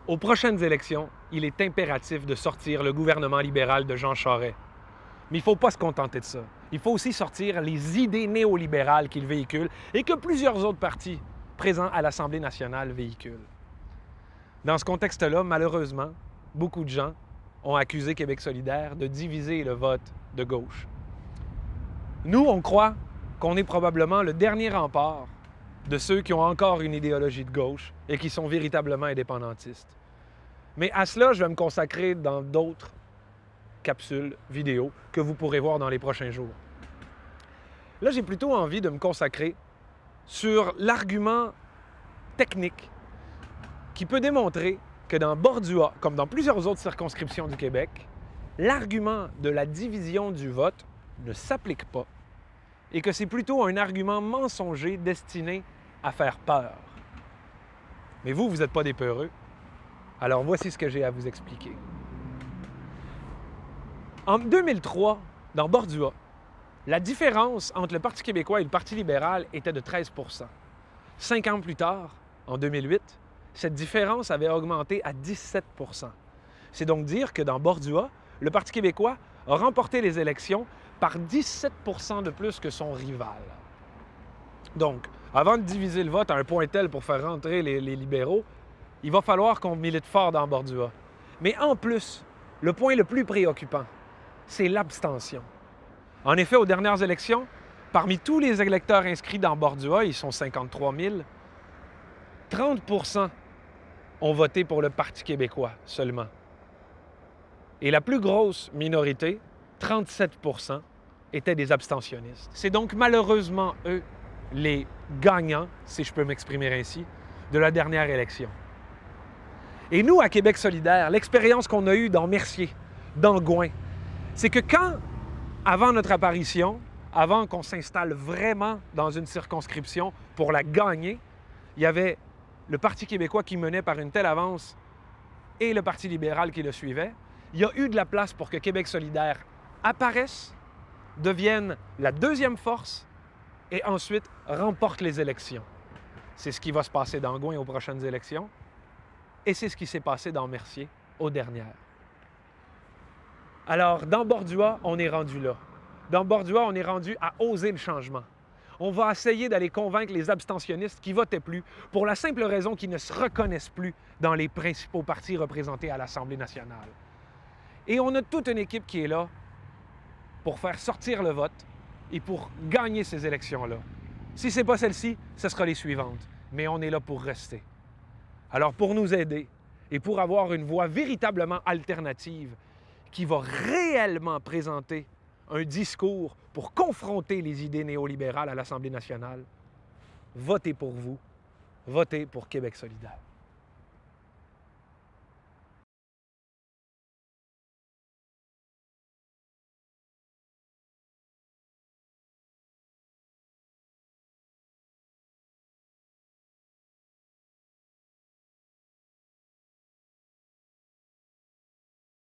Aux prochaines élections, il est impératif de sortir le gouvernement libéral de Jean Charest. Mais il ne faut pas se contenter de ça. Il faut aussi sortir les idées néolibérales qu'il véhicule et que plusieurs autres partis présents à l'Assemblée nationale véhiculent. Dans ce contexte-là, malheureusement, beaucoup de gens ont accusé Québec solidaire de diviser le vote de gauche. Nous, on croit qu'on est probablement le dernier rempart de ceux qui ont encore une idéologie de gauche et qui sont véritablement indépendantistes. Mais à cela, je vais me consacrer dans d'autres capsules vidéo que vous pourrez voir dans les prochains jours. Là, j'ai plutôt envie de me consacrer sur l'argument technique qui peut démontrer que dans Bordua, comme dans plusieurs autres circonscriptions du Québec, l'argument de la division du vote ne s'applique pas et que c'est plutôt un argument mensonger destiné à faire peur. Mais vous n'êtes pas des peureux. Alors voici ce que j'ai à vous expliquer. En 2003, dans Bordua, la différence entre le Parti québécois et le Parti libéral était de 13 %. 5 ans plus tard, en 2008, cette différence avait augmenté à 17 %. C'est donc dire que dans Bordua, le Parti québécois a remporté les élections par 17 % de plus que son rival. Donc, avant de diviser le vote à un point tel pour faire rentrer les libéraux, il va falloir qu'on milite fort dans Bordua. Mais en plus, le point le plus préoccupant, c'est l'abstention. En effet, aux dernières élections, parmi tous les électeurs inscrits dans Bordua, ils sont 53 000, 30 % ont voté pour le Parti québécois seulement. Et la plus grosse minorité, 37 % étaient des abstentionnistes. C'est donc malheureusement eux les gagnants, si je peux m'exprimer ainsi, de la dernière élection. Et nous, à Québec solidaire, l'expérience qu'on a eue dans Mercier, dans Gouin, c'est que quand, avant notre apparition, avant qu'on s'installe vraiment dans une circonscription pour la gagner, il y avait le Parti québécois qui menait par une telle avance et le Parti libéral qui le suivait. Il y a eu de la place pour que Québec solidaire apparaisse, devienne la deuxième force et ensuite remporte les élections. C'est ce qui va se passer dans Gouin aux prochaines élections et c'est ce qui s'est passé dans Mercier aux dernières. Alors, dans Bordua, on est rendu là. Dans Bordua, on est rendu à oser le changement. On va essayer d'aller convaincre les abstentionnistes qui ne votaient plus pour la simple raison qu'ils ne se reconnaissent plus dans les principaux partis représentés à l'Assemblée nationale. Et on a toute une équipe qui est là pour faire sortir le vote et pour gagner ces élections-là. Si ce n'est pas celle-ci, ce sera les suivantes. Mais on est là pour rester. Alors, pour nous aider et pour avoir une voix véritablement alternative qui va réellement présenter un discours pour confronter les idées néolibérales à l'Assemblée nationale, votez pour vous, votez pour Québec solidaire.